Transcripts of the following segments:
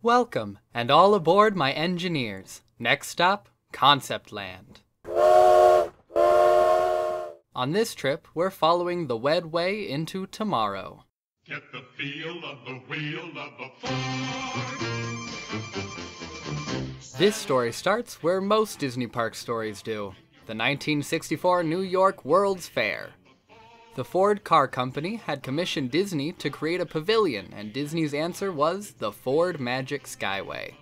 Welcome, and all aboard my engineers. Next stop, ConceptLand. On this trip, we're following the Wedway into tomorrow. Get the feel of the wheel of a Ford. This story starts where most Disney park stories do, the 1964 New York World's Fair. The Ford Car Company had commissioned Disney to create a pavilion, and Disney's answer was the Ford Magic Skyway.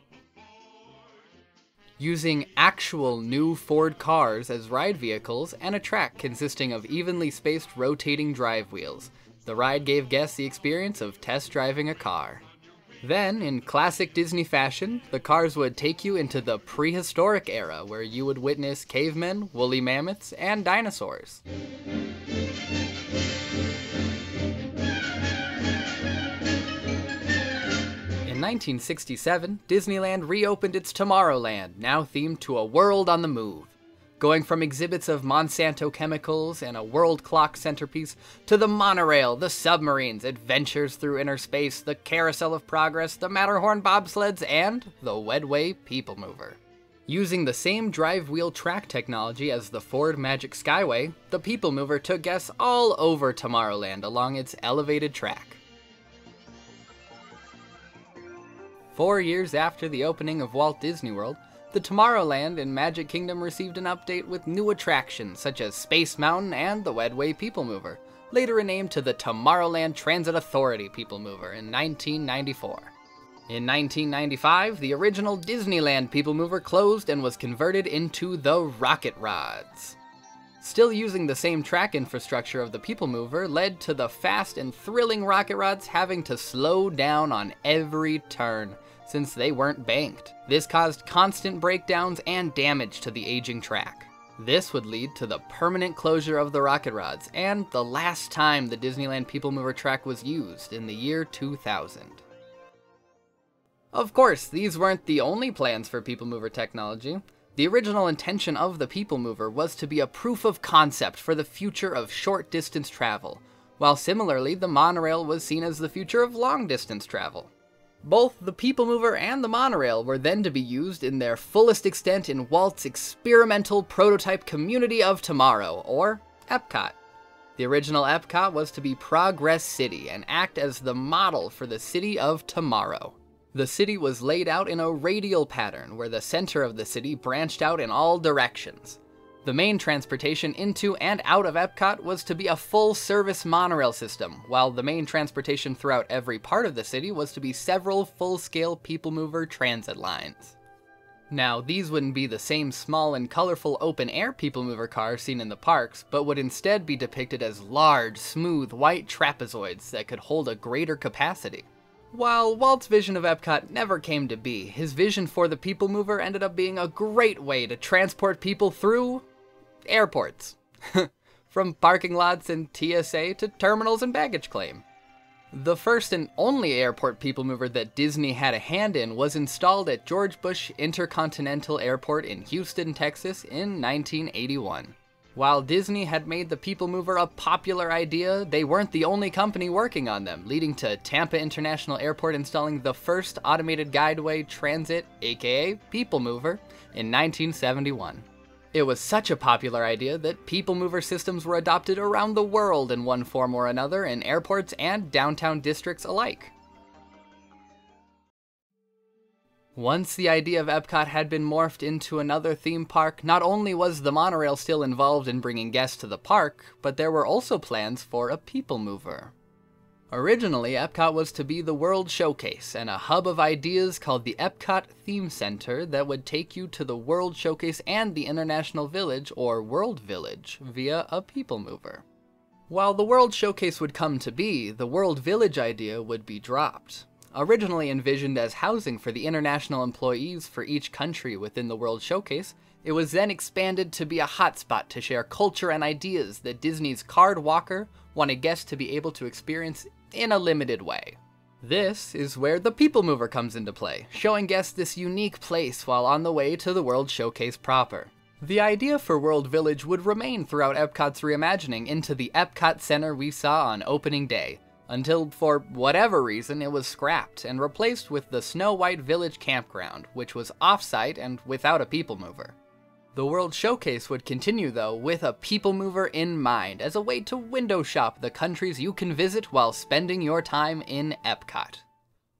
Using actual new Ford cars as ride vehicles and a track consisting of evenly spaced rotating drive wheels, the ride gave guests the experience of test driving a car. Then, in classic Disney fashion, the cars would take you into the prehistoric era where you would witness cavemen, woolly mammoths, and dinosaurs. In 1967, Disneyland reopened its Tomorrowland, now themed to a world on the move. Going from exhibits of Monsanto chemicals and a world clock centerpiece to the monorail, the submarines, adventures through inner space, the Carousel of Progress, the Matterhorn bobsleds, and the Wedway PeopleMover. Using the same drive wheel track technology as the Ford Magic Skyway, the PeopleMover took guests all over Tomorrowland along its elevated track. 4 years after the opening of Walt Disney World, the Tomorrowland and Magic Kingdom received an update with new attractions such as Space Mountain and the Wedway PeopleMover, later renamed to the Tomorrowland Transit Authority PeopleMover in 1994. In 1995, the original Disneyland PeopleMover closed and was converted into the Rocket Rods. Still using the same track infrastructure of the PeopleMover led to the fast and thrilling Rocket Rods having to slow down on every turn, since they weren't banked. This caused constant breakdowns and damage to the aging track. This would lead to the permanent closure of the Rocket Rods, and the last time the Disneyland PeopleMover track was used in the year 2000. Of course, these weren't the only plans for PeopleMover technology. The original intention of the PeopleMover was to be a proof of concept for the future of short-distance travel, while similarly the monorail was seen as the future of long-distance travel. Both the PeopleMover and the monorail were then to be used in their fullest extent in Walt's experimental prototype community of tomorrow, or Epcot. The original Epcot was to be Progress City and act as the model for the city of tomorrow. The city was laid out in a radial pattern where the center of the city branched out in all directions. The main transportation into and out of Epcot was to be a full-service monorail system, while the main transportation throughout every part of the city was to be several full-scale PeopleMover transit lines. Now, these wouldn't be the same small and colorful open-air PeopleMover cars seen in the parks, but would instead be depicted as large, smooth, white trapezoids that could hold a greater capacity. While Walt's vision of Epcot never came to be, his vision for the PeopleMover ended up being a great way to transport people through airports. From parking lots and TSA to terminals and baggage claim. The first and only airport PeopleMover that Disney had a hand in was installed at George Bush Intercontinental Airport in Houston, Texas in 1981. While Disney had made the PeopleMover a popular idea, they weren't the only company working on them, leading to Tampa International Airport installing the first automated guideway transit, aka PeopleMover, in 1971. It was such a popular idea that PeopleMover systems were adopted around the world in one form or another in airports and downtown districts alike. Once the idea of Epcot had been morphed into another theme park, not only was the monorail still involved in bringing guests to the park, but there were also plans for a PeopleMover. Originally, Epcot was to be the World Showcase and a hub of ideas called the Epcot Theme Center that would take you to the World Showcase and the International Village, or World Village, via a PeopleMover. While the World Showcase would come to be, the World Village idea would be dropped. Originally envisioned as housing for the international employees for each country within the World Showcase, it was then expanded to be a hotspot to share culture and ideas that Disney's Card Walker wanted guests to be able to experience in a limited way. This is where the PeopleMover comes into play, showing guests this unique place while on the way to the World Showcase proper. The idea for World Village would remain throughout Epcot's reimagining into the Epcot Center we saw on opening day, until for whatever reason it was scrapped and replaced with the Snow White Village campground, which was off-site and without a people mover. The World Showcase would continue though with a people mover in mind as a way to window shop the countries you can visit while spending your time in Epcot.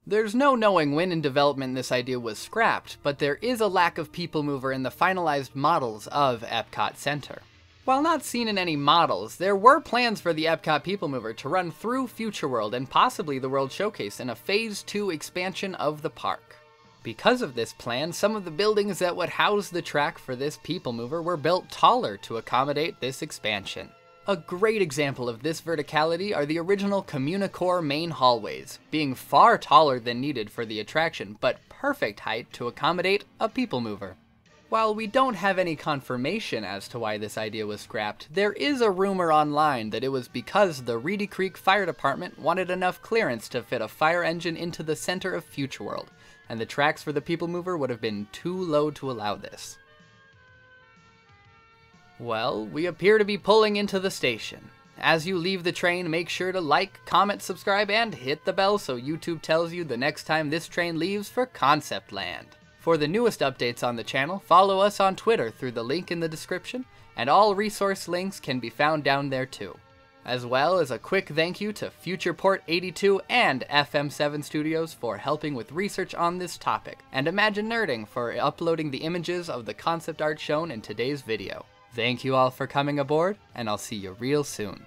There's no knowing when in development this idea was scrapped, but there is a lack of people mover in the finalized models of Epcot Center. While not seen in any models, there were plans for the Epcot People Mover to run through Future World and possibly the World Showcase in a Phase 2 expansion of the park. Because of this plan, some of the buildings that would house the track for this People Mover were built taller to accommodate this expansion. A great example of this verticality are the original Communicore main hallways, being far taller than needed for the attraction, but perfect height to accommodate a People Mover. While we don't have any confirmation as to why this idea was scrapped, there is a rumor online that it was because the Reedy Creek Fire Department wanted enough clearance to fit a fire engine into the center of Future World, and the tracks for the People Mover would have been too low to allow this. Well, we appear to be pulling into the station. As you leave the train, make sure to like, comment, subscribe, and hit the bell so YouTube tells you the next time this train leaves for ConceptLand. For the newest updates on the channel, follow us on Twitter through the link in the description, and all resource links can be found down there too. As well as a quick thank you to FuturePort 82 and FM7 Studios for helping with research on this topic, and Imagine Nerding for uploading the images of the concept art shown in today's video. Thank you all for coming aboard, and I'll see you real soon.